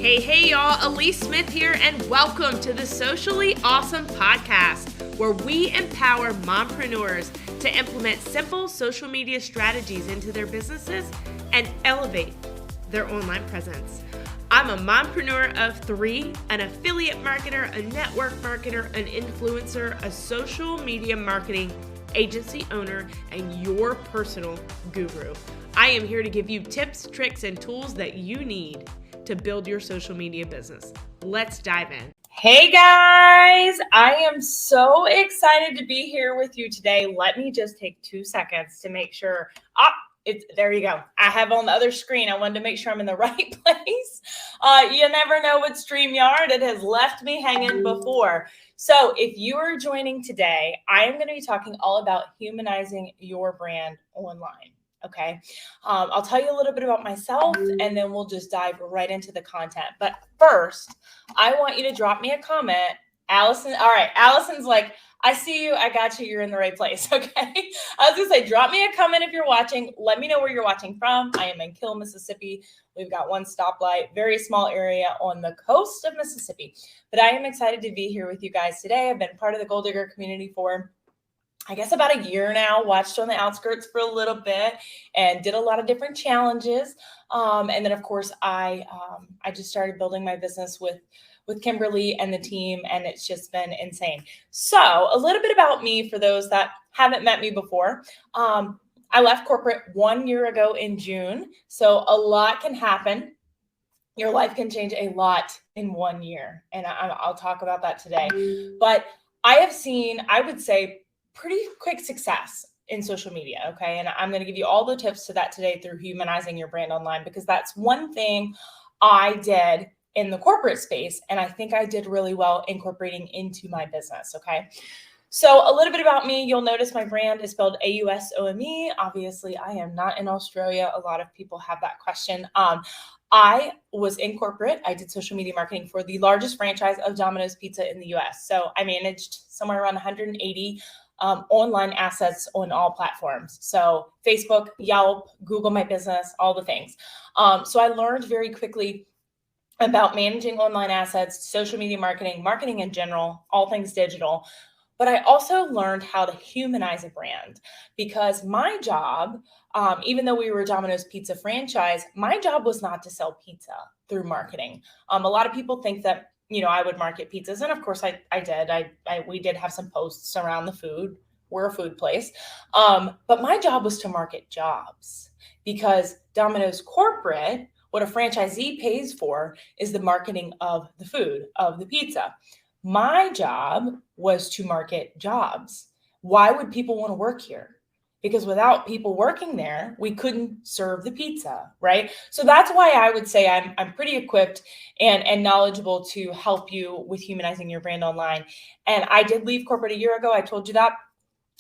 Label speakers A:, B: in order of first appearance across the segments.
A: Hey, y'all, Elise Smith here, and welcome to the Socially Awesome Podcast, where we empower mompreneurs to implement simple social media strategies into their businesses and elevate their online presence. I'm a mompreneur of three, an affiliate marketer, a network marketer, an influencer, a social media marketing agency owner, and your personal guru. I am here to give you tips, tricks, and tools that you need to build your social media business. Let's dive in.
B: Hey guys, I am so excited to be here with you today. Let me just take 2 seconds to make sure. There you go. I have on the other screen. I wanted to make sure I'm in the right place. You never know with StreamYard. It has left me hanging before. So if you are joining today, I am going to be talking all about humanizing your brand online. Okay. I'll tell you a little bit about myself and then we'll just dive right into the content. But first, I want you to drop me a comment. Allison. All right. Allison's like, I see you. I got you. You're in the right place. Okay. I was going to say, drop me a comment if you're watching. Let me know where you're watching from. I am in Kill, Mississippi. We've got one stoplight, very small area on the coast of Mississippi. But I am excited to be here with you guys today. I've been part of the Gold Digger community for I guess about a year now, watched on the outskirts for a little bit and did a lot of different challenges. And then of course, I just started building my business with Kimberly and the team, and it's just been insane. So a little bit about me for those that haven't met me before. I left corporate 1 year ago in June. So a lot can happen. Your life can change a lot in 1 year. And I'll talk about that today. But I have seen, I would say, pretty quick success in social media. Okay. And I'm going to give you all the tips to that today through Humanizing Your Brand Online, because that's one thing I did in the corporate space. And I think I did really well incorporating into my business. Okay. So a little bit about me, you'll notice my brand is spelled AUSOME. Obviously I am not in Australia. A lot of people have that question. I was in corporate. I did social media marketing for the largest franchise of Domino's Pizza in the US. So I managed somewhere around 180 online assets on all platforms. So Facebook, Yelp, Google My Business, all the things. So I learned very quickly about managing online assets, social media marketing in general, all things digital. But I also learned how to humanize a brand, because my job, even though we were a Domino's Pizza franchise, my job was not to sell pizza through marketing. A lot of people think that I would market pizzas. And of course I did. We did have some posts around the food. We're a food place. But my job was to market jobs, because Domino's corporate, what a franchisee pays for is the marketing of the food, of the pizza. My job was to market jobs. Why would people want to work here? Because without people working there, we couldn't serve the pizza, right? So that's why I would say I'm pretty equipped and knowledgeable to help you with humanizing your brand online. And I did leave corporate a year ago. I told you that.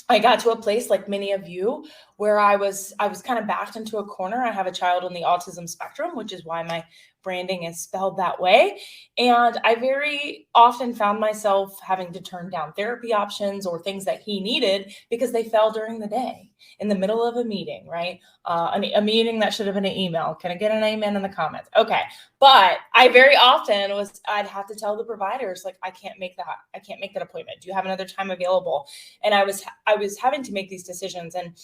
B: I got to a place, like many of you, where I was kind of backed into a corner. I have a child on the autism spectrum, which is why my branding is spelled that way. And I very often found myself having to turn down therapy options or things that he needed because they fell during the day in the middle of a meeting, right? A meeting that should have been an email. Can I get an amen in the comments? Okay. But I very often I'd have to tell the providers, like, I can't make that appointment. Do you have another time available? And I was having to make these decisions. And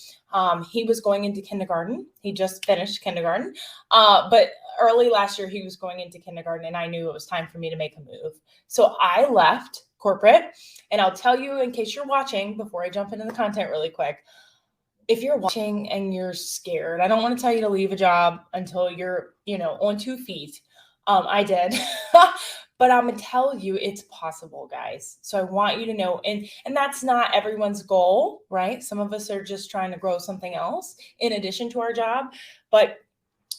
B: he was going into kindergarten. He just finished kindergarten. But early last year, he was going into kindergarten, and I knew it was time for me to make a move. So I left corporate, and I'll tell you, in case you're watching, before I jump into the content really quick, if you're watching and you're scared, I don't want to tell you to leave a job until you're, on 2 feet. I did, but I'm going to tell you it's possible, guys. So I want you to know, and that's not everyone's goal, right? Some of us are just trying to grow something else in addition to our job, but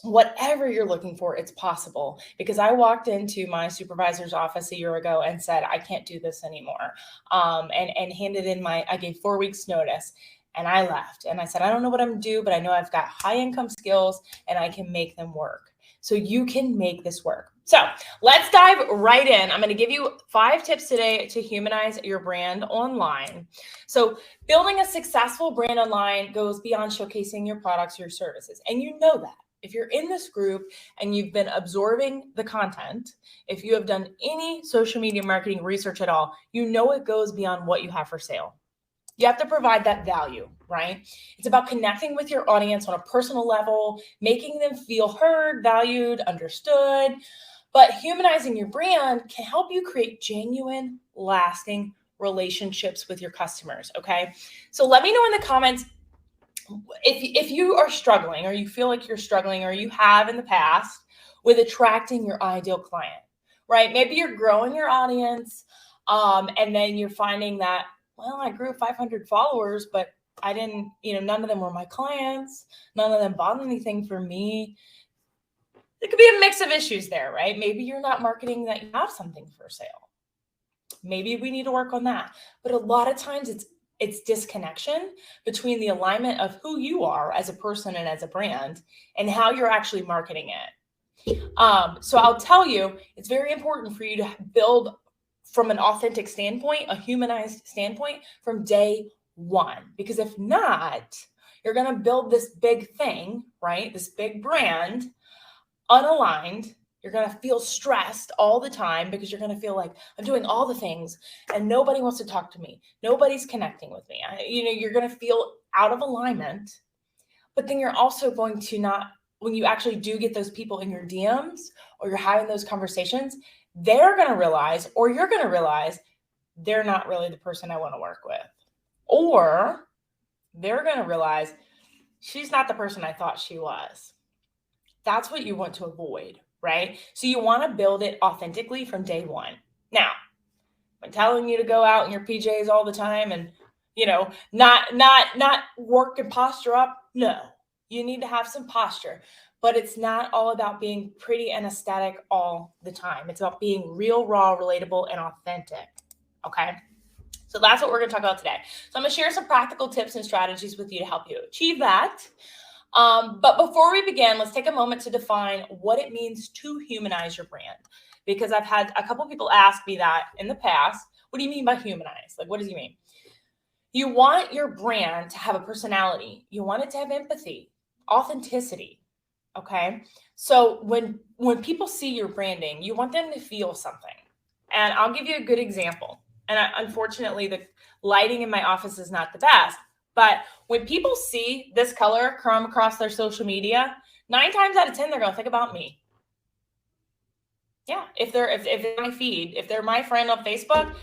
B: whatever you're looking for, it's possible. Because I walked into my supervisor's office a year ago and said, I can't do this anymore. And handed in I gave 4 weeks notice, and I left. And I said, I don't know what I'm going to do, but I know I've got high income skills and I can make them work. So you can make this work. So let's dive right in. I'm going to give you 5 tips today to humanize your brand online. So building a successful brand online goes beyond showcasing your products, your services. And you know that. If you're in this group and you've been absorbing the content, if you have done any social media marketing research at all, you know it goes beyond what you have for sale. You have to provide that value, right? It's about connecting with your audience on a personal level, making them feel heard, valued, understood. But humanizing your brand can help you create genuine, lasting relationships with your customers, okay? So let me know in the comments if you are struggling, or you feel like you're struggling, or you have in the past, with attracting your ideal client, right? Maybe you're growing your audience, and then you're finding that, well, I grew 500 followers, but I didn't, none of them were my clients. None of them bought anything from me. It could be a mix of issues there, right? Maybe you're not marketing that you have something for sale. Maybe we need to work on that. But a lot of times it's disconnection between the alignment of who you are as a person and as a brand and how you're actually marketing it. So I'll tell you, it's very important for you to build from an authentic standpoint, a humanized standpoint from day one. Because if not, you're going to build this big thing, right? This big brand unaligned. You're going to feel stressed all the time because you're going to feel like I'm doing all the things and nobody wants to talk to me. Nobody's connecting with me. You're going to feel out of alignment, but then you're also going to not, when you actually do get those people in your DMs or you're having those conversations, they're going to realize, or you're going to realize, they're not really the person I want to work with. Or they're going to realize she's not the person I thought she was. That's what you want to avoid, right? So you want to build it authentically from day one. Now, I'm telling you to go out in your PJs all the time and, not work and posture up. No, you need to have some posture, but it's not all about being pretty and aesthetic all the time. It's about being real, raw, relatable, and authentic. Okay. So that's what we're going to talk about today. So I'm going to share some practical tips and strategies with you to help you achieve that. But before we begin, let's take a moment to define what it means to humanize your brand, because I've had a couple people ask me that in the past. What do you mean by humanize? Like, what does he mean? You want your brand to have a personality. You want it to have empathy, authenticity. Okay. So when people see your branding, you want them to feel something. And I'll give you a good example. And unfortunately, the lighting in my office is not the best. But when people see this color come across their social media, 9 times out of 10, they're going to think about me. Yeah. If my feed, if they're my friend on Facebook,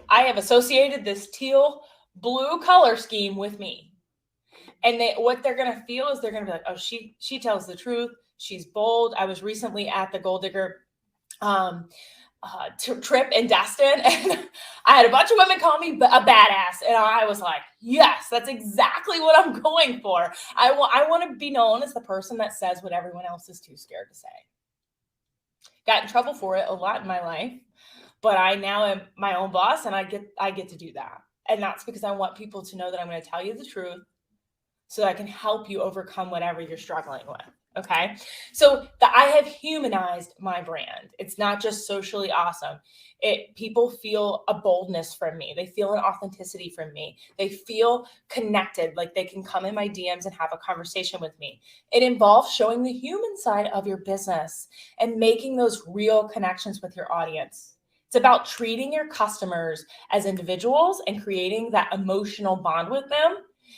B: I have associated this teal blue color scheme with me. And what they're going to feel is they're going to be like, oh, she tells the truth. She's bold. I was recently at the Gold Digger trip in Destin, and I had a bunch of women call me a badass, and I was like, yes, that's exactly what I'm going for. I want to be known as the person that says what everyone else is too scared to say. Got in trouble for it a lot in my life, but I now am my own boss, and I get to do that. And that's because I want people to know that I'm going to tell you the truth so that I can help you overcome whatever you're struggling with. Okay. So I have humanized my brand. It's not just socially awesome. People feel a boldness from me. They feel an authenticity from me. They feel connected, like they can come in my DMs and have a conversation with me. It involves showing the human side of your business and making those real connections with your audience. It's about treating your customers as individuals and creating that emotional bond with them.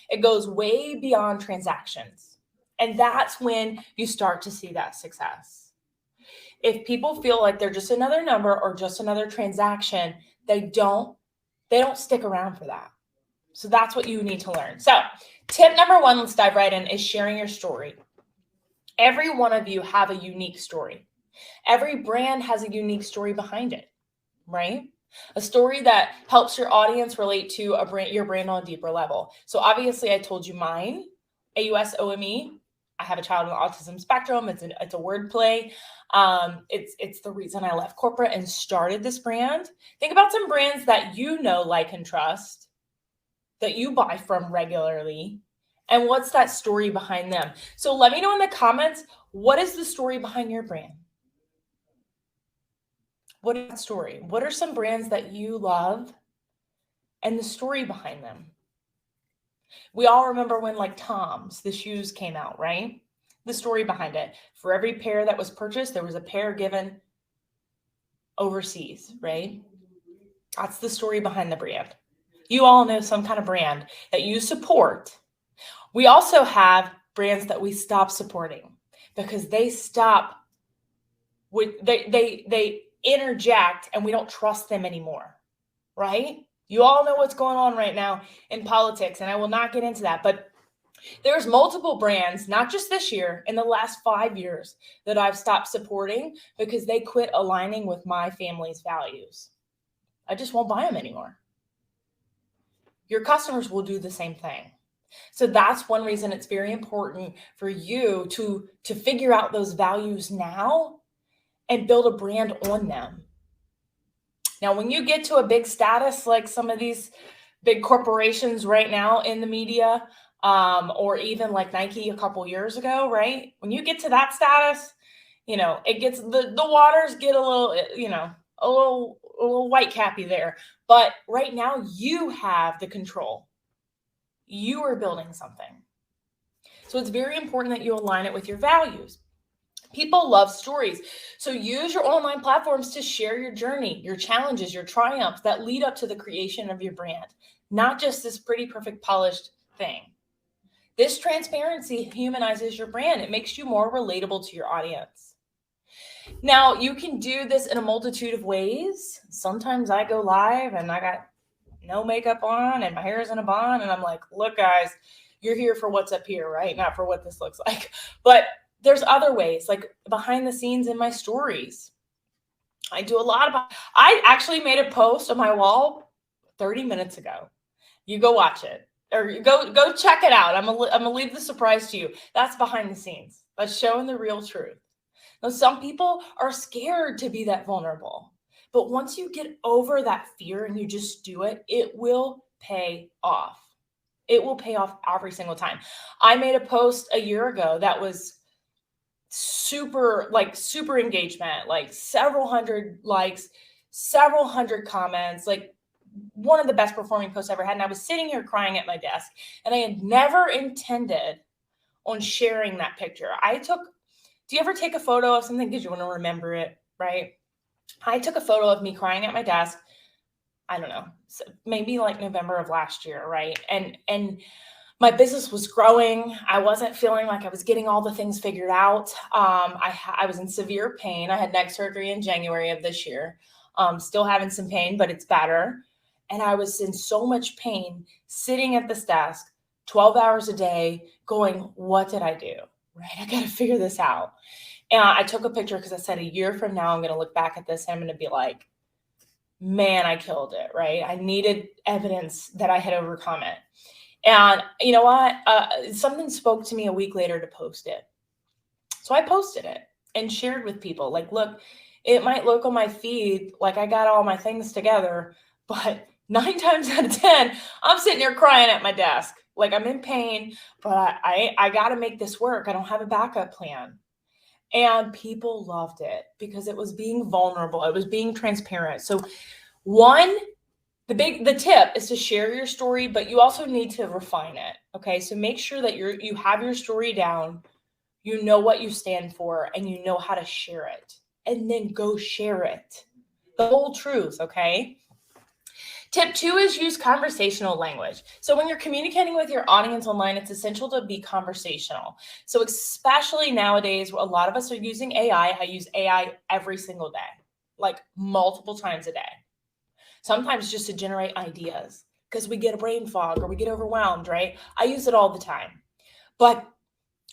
B: It goes way beyond transactions. And that's when you start to see that success. If people feel like they're just another number or just another transaction, they don't stick around for that. So that's what you need to learn. So tip number 1, let's dive right in, is sharing your story. Every one of you have a unique story. Every brand has a unique story behind it, right? A story that helps your audience relate to your brand on a deeper level. So obviously I told you mine, AUSOME. I have a child on the autism spectrum. It's a wordplay. It's the reason I left corporate and started this brand. Think about some brands that you know, like, and trust, that you buy from regularly, and what's that story behind them. So let me know in the comments, what is the story behind your brand? What is that story? What are some brands that you love and the story behind them? We all remember when, like, Tom's, the shoes came out, right? the story behind it. For every pair that was purchased, there was a pair given overseas, right? That's the story behind the brand. You all know some kind of brand that you support. We also have brands that we stop supporting because they interject and we don't trust them anymore, right? You all know what's going on right now in politics, and I will not get into that, but there's multiple brands, not just this year, in the last 5 years that I've stopped supporting because they quit aligning with my family's values. I just won't buy them anymore. Your customers will do the same thing. So that's one reason it's very important for you to figure out those values now and build a brand on them. Now, when you get to a big status, like some of these big corporations right now in the media, or even like Nike a couple years ago, right? When you get to that status, it gets the waters get a little, a little white cappy there. But right now you have the control. You are building something. So it's very important that you align it with your values. People love stories. So use your online platforms to share your journey, your challenges, your triumphs that lead up to the creation of your brand, not just this pretty, perfect, polished thing. This transparency humanizes your brand. It makes you more relatable to your audience. Now, you can do this in a multitude of ways. Sometimes I go live and I got no makeup on and my hair is in a bun and I'm like, look, guys, you're here for what's up here, right? Not for what this looks like. But there's other ways, like behind the scenes in my stories. I actually made a post on my wall 30 minutes ago. You go watch it or go check it out. I'm gonna leave the surprise to you. That's behind the scenes. That's showing the real truth. Now, some people are scared to be that vulnerable, but once you get over that fear and you just do it, it will pay off. It will pay off every single time. I made a post a year ago that was super engagement, like several hundred likes, several hundred comments, like one of the best performing posts I ever had. And I was sitting here crying at my desk and I had never intended on sharing that picture. Do you ever take a photo of something because you want to remember it, right? I took a photo of me crying at my desk. I don't know, maybe like November of last year, right? And my business was growing. I wasn't feeling like I was getting all the things figured out. I was in severe pain. I had neck surgery in January of this year. Still having some pain, but it's better. And I was in so much pain, sitting at this desk, 12 hours a day, going, what did I do? Right? I got to figure this out. And I took a picture because I said a year from now, I'm going to look back at this and I'm going to be like, man, I killed it, right? I needed evidence that I had overcome it. And you know what? Something spoke to me a week later to post it. So I posted it and shared with people like, look, it might look on my feed like I got all my things together, but 9 times out of 10, I'm sitting there crying at my desk. Like I'm in pain, but I got to make this work. I don't have a backup plan. And people loved it because it was being vulnerable. It was being transparent. So the tip is to share your story, but you also need to refine it. Okay. So make sure that you have your story down, you know what you stand for, and you know how to share it, and then go share it. The whole truth. Okay. Tip 2 is use conversational language. So when you're communicating with your audience online, it's essential to be conversational. So especially nowadays, a lot of us are using AI. I use AI every single day, like multiple times a day. Sometimes just to generate ideas because we get a brain fog or we get overwhelmed, right? I use it all the time. But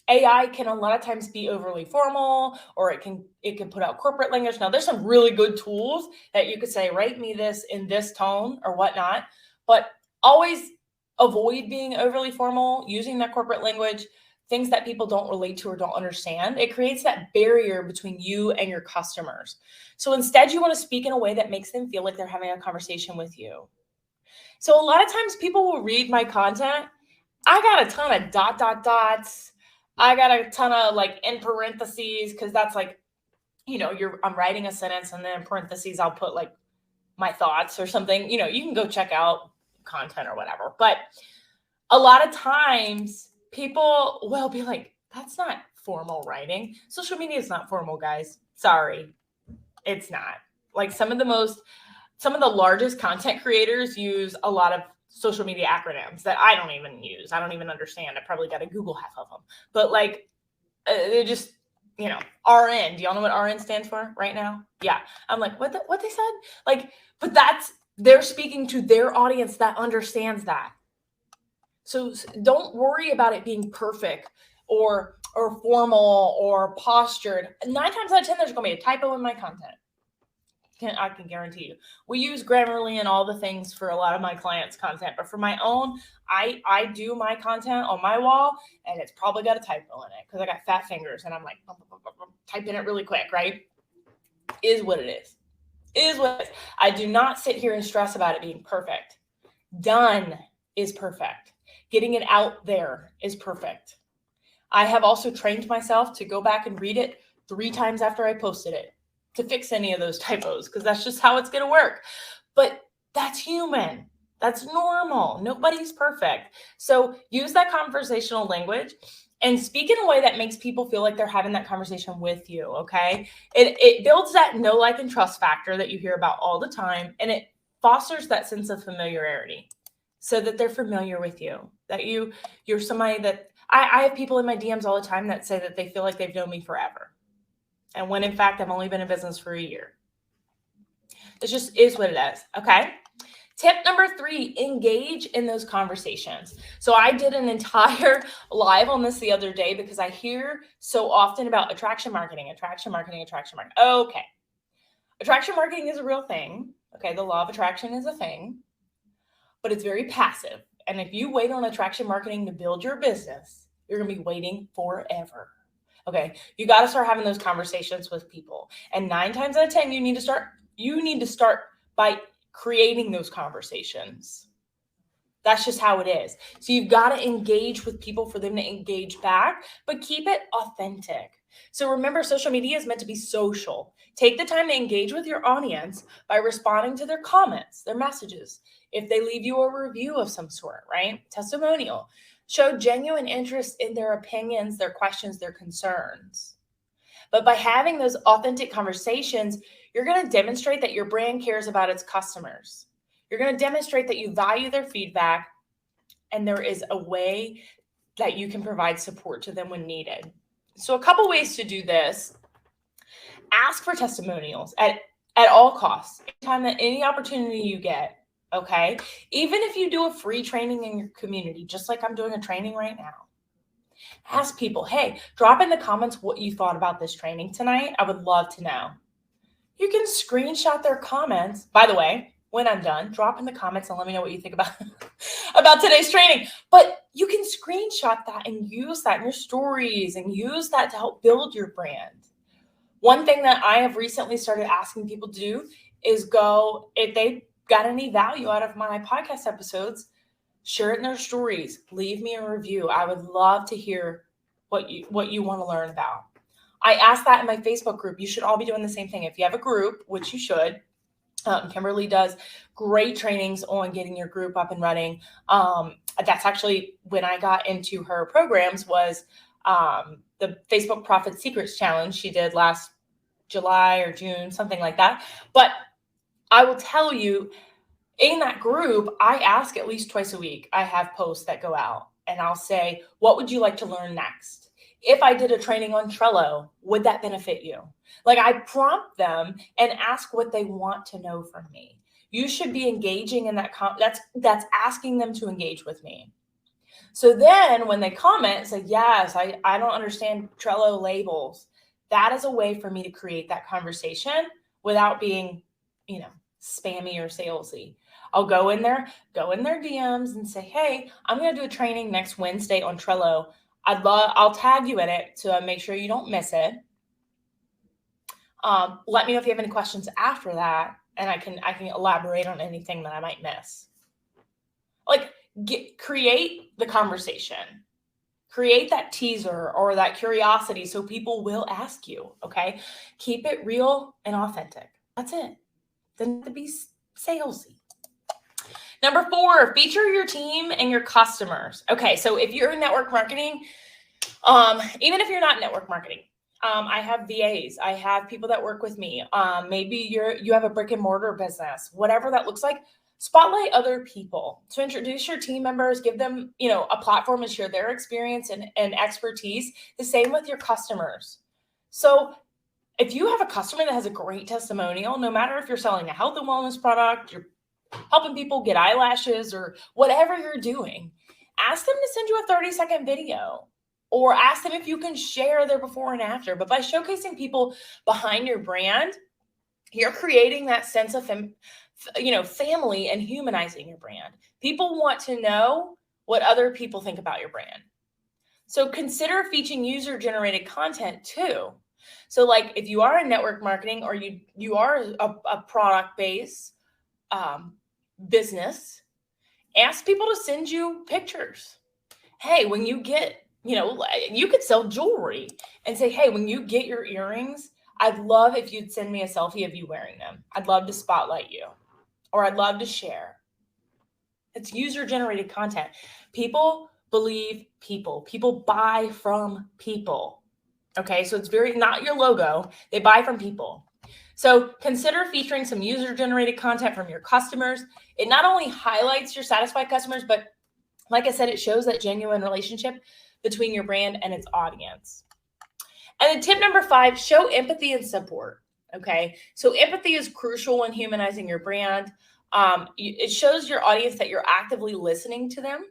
B: AI can a lot of times be overly formal, or it can put out corporate language. Now, there's some really good tools that you could say, write me this in this tone or whatnot, but always avoid being overly formal, using that corporate language, things that people don't relate to or don't understand. It creates that barrier between you and your customers. So instead, you want to speak in a way that makes them feel like they're having a conversation with you. So a lot of times people will read my content. I got a ton of dots. I got a ton of like in parentheses, because that's like, I'm writing a sentence and then in parentheses, I'll put like my thoughts or something. You can go check out content or whatever. But a lot of times people will be like, that's not formal writing. Social media is not formal, guys. Sorry, it's not. Like some of the largest content creators use a lot of social media acronyms that I don't even use. I don't even understand. I probably got to Google half of them. But like, they're just, RN. Do y'all know what RN stands for right now? Yeah. I'm like, what they said? Like, but they're speaking to their audience that understands that. So don't worry about it being perfect or formal or postured. 9 times out of 10, there's going to be a typo in my content. I can guarantee you. We use Grammarly and all the things for a lot of my clients' content, but for my own, I do my content on my wall, and it's probably got a typo in it because I got fat fingers, and I'm like typing it really quick, right? Is what it is. Is what it is. I do not sit here and stress about it being perfect. Done is perfect. Getting it out there is perfect. I have also trained myself to go back and read it 3 times after I posted it to fix any of those typos, because that's just how it's going to work. But that's human. That's normal. Nobody's perfect. So use that conversational language and speak in a way that makes people feel like they're having that conversation with you, okay? It builds that know, like, and trust factor that you hear about all the time, and it fosters that sense of familiarity so that they're familiar with you, that you're somebody that I have people in my DMs all the time that say that they feel like they've known me forever. And when in fact, I've only been in business for a year. It just is what it is. Okay. Tip number 3, engage in those conversations. So I did an entire live on this the other day because I hear so often about attraction marketing. Okay. Attraction marketing is a real thing. Okay. The law of attraction is a thing, but it's very passive. And if you wait on attraction marketing to build your business, you're going to be waiting forever. Okay, you got to start having those conversations with people. And 9 times out of 10, you need to start by creating those conversations. That's just how it is. So you've got to engage with people for them to engage back, but keep it authentic. So remember, social media is meant to be social. Take the time to engage with your audience by responding to their comments, their messages. If they leave you a review of some sort, right? Testimonial. Show genuine interest in their opinions, their questions, their concerns. But by having those authentic conversations, you're going to demonstrate that your brand cares about its customers. You're going to demonstrate that you value their feedback, and there is a way that you can provide support to them when needed. So a couple ways to do this. Ask for testimonials at all costs. Any opportunity you get. Okay. Even if you do a free training in your community, just like I'm doing a training right now, ask people, hey, drop in the comments what you thought about this training tonight. I would love to know. You can screenshot their comments. By the way, when I'm done, drop in the comments and let me know what you think about today's training. But you can screenshot that and use that in your stories and use that to help build your brand. One thing that I have recently started asking people to do is if they got any value out of my podcast episodes, share it in their stories. Leave me a review. I would love to hear what you want to learn about. I asked that in my Facebook group. You should all be doing the same thing. If you have a group, which you should, Kimberly does great trainings on getting your group up and running. That's actually when I got into her programs was the Facebook Profit Secrets Challenge she did last July or June, something like that. But I will tell you, in that group, I ask at least twice a week. I have posts that go out and I'll say, what would you like to learn next? If I did a training on Trello, would that benefit you? Like, I prompt them and ask what they want to know from me. You should be engaging in that. That's asking them to engage with me. So then when they comment, say, yes, I don't understand Trello labels. That is a way for me to create that conversation without being, spammy or salesy. I'll go in their DMs and say, hey, I'm going to do a training next Wednesday on Trello. I'll tag you in it to make sure you don't miss it. Let me know if you have any questions after that, and I can elaborate on anything that I might miss. Like, create the conversation. Create that teaser or that curiosity so people will ask you, okay? Keep it real and authentic. That's it. Doesn't have to be salesy. Number 4, feature your team and your customers. Okay, so if you're in network marketing, Even if you're not network marketing, I have VAs. I have people that work with me. Maybe you have a brick and mortar business, whatever that looks like. Spotlight other people. So introduce your team members, give them, a platform to share their experience and expertise. The same with your customers. So if you have a customer that has a great testimonial, no matter if you're selling a health and wellness product, you're helping people get eyelashes or whatever you're doing, ask them to send you a 30-second video or ask them if you can share their before and after. But by showcasing people behind your brand, you're creating that sense of family and humanizing your brand. People want to know what other people think about your brand. So consider featuring user-generated content too. So like if you are in network marketing or you are a product-based business, ask people to send you pictures. Hey, when you get, you could sell jewelry and say, hey, when you get your earrings, I'd love if you'd send me a selfie of you wearing them. I'd love to spotlight you, or I'd love to share. It's user-generated content. People believe people. People buy from people. Okay, so it's not your logo. They buy from people. So consider featuring some user-generated content from your customers. It not only highlights your satisfied customers, but like I said, it shows that genuine relationship between your brand and its audience. And then tip number 5, show empathy and support. Okay, so empathy is crucial when humanizing your brand. It shows your audience that you're actively listening to them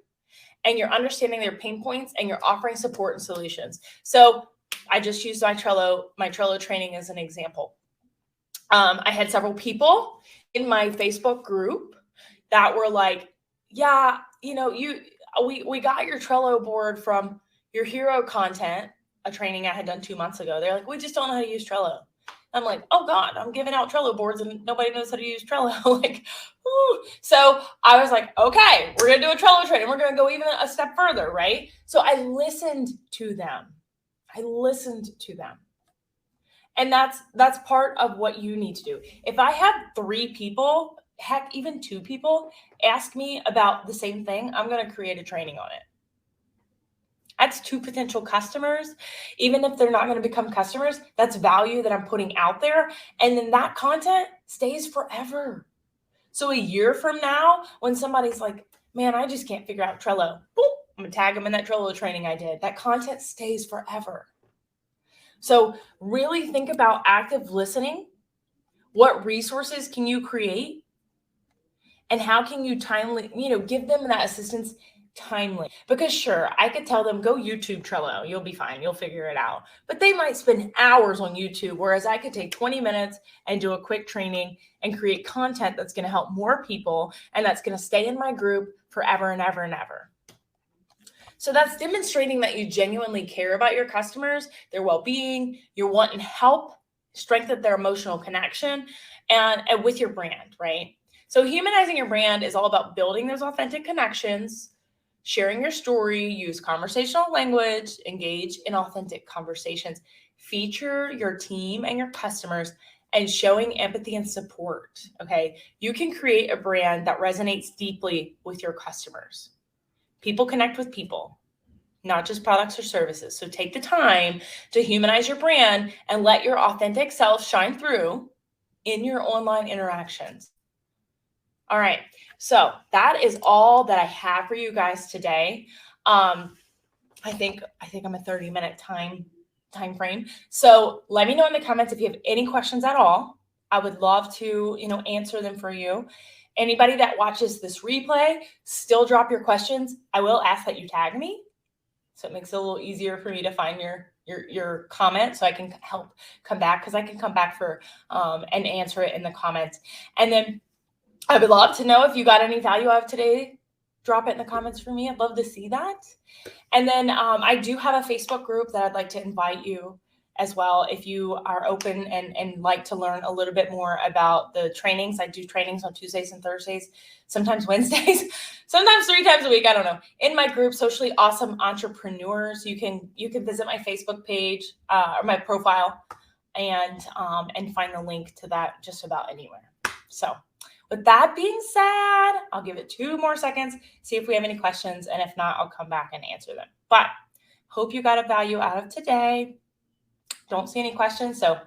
B: and you're understanding their pain points and you're offering support and solutions. So I just used my Trello training as an example. I had several people in my Facebook group that were like, yeah, we got your Trello board from your hero content, a training I had done 2 months ago. They're like, we just don't know how to use Trello. I'm like, oh God, I'm giving out Trello boards and nobody knows how to use Trello. Like, ooh. So I was like, okay, we're going to do a Trello training. We're going to go even a step further, right? So I listened to them. And that's part of what you need to do. If I have 3 people, heck, even 2 people ask me about the same thing, I'm going to create a training on it. That's 2 potential customers. Even if they're not going to become customers, that's value that I'm putting out there. And then that content stays forever. So a year from now, when somebody's like, man, I just can't figure out Trello, boom, I'm going to tag them in that Trello training I did. That content stays forever. So really think about active listening. What resources can you create? And how can you timely, give them that assistance timely? Because sure, I could tell them, go YouTube Trello. You'll be fine. You'll figure it out. But they might spend hours on YouTube, whereas I could take 20 minutes and do a quick training and create content that's going to help more people and that's going to stay in my group forever and ever and ever. So that's demonstrating that you genuinely care about your customers, their well-being, you're wanting help, strengthen their emotional connection, and with your brand, right? So humanizing your brand is all about building those authentic connections, sharing your story, use conversational language, engage in authentic conversations, feature your team and your customers, and showing empathy and support, okay? You can create a brand that resonates deeply with your customers. People connect with people, not just products or services. So take the time to humanize your brand and let your authentic self shine through in your online interactions. All right, so that is all that I have for you guys today. I think I'm a 30-minute time frame. So let me know in the comments if you have any questions at all. I would love to, answer them for you. Anybody that watches this replay, still drop your questions. I will ask that you tag me, so it makes it a little easier for me to find your comment, so I can help come back, because I can come back for and answer it in the comments. And then I would love to know if you got any value out of today. Drop it in the comments for me. I'd love to see that. And then I do have a Facebook group that I'd like to invite you as well. If you are open and like to learn a little bit more about the trainings, I do trainings on Tuesdays and Thursdays, sometimes Wednesdays, sometimes 3 times a week. I don't know. In my group, Socially Awesome Entrepreneurs, you can visit my Facebook page or my profile and find the link to that just about anywhere. So with that being said, I'll give it 2 more seconds, see if we have any questions. And if not, I'll come back and answer them. But Hope you got a value out of today. Don't see any questions. So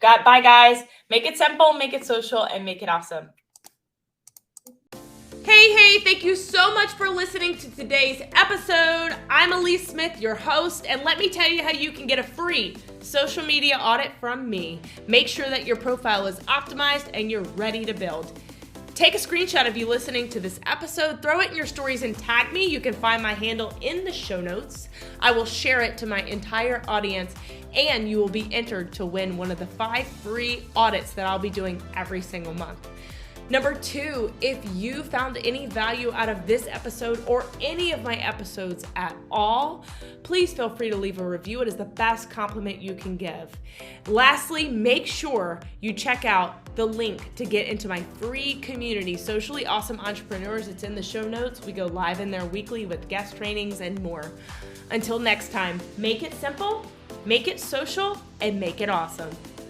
B: bye guys. Make it simple, make it social, and make it awesome.
A: Hey, thank you so much for listening to today's episode. I'm Elise Smith, your host, and let me tell you how you can get a free social media audit from me. Make sure that your profile is optimized and you're ready to build. Take a screenshot of you listening to this episode, throw it in your stories and tag me. You can find my handle in the show notes. I will share it to my entire audience, and you will be entered to win one of the 5 free audits that I'll be doing every single month. Number 2, if you found any value out of this episode or any of my episodes at all, please feel free to leave a review. It is the best compliment you can give. Lastly, make sure you check out the link to get into my free community, Socially Awesome Entrepreneurs. It's in the show notes. We go live in there weekly with guest trainings and more. Until next time, make it simple, make it social, and make it awesome.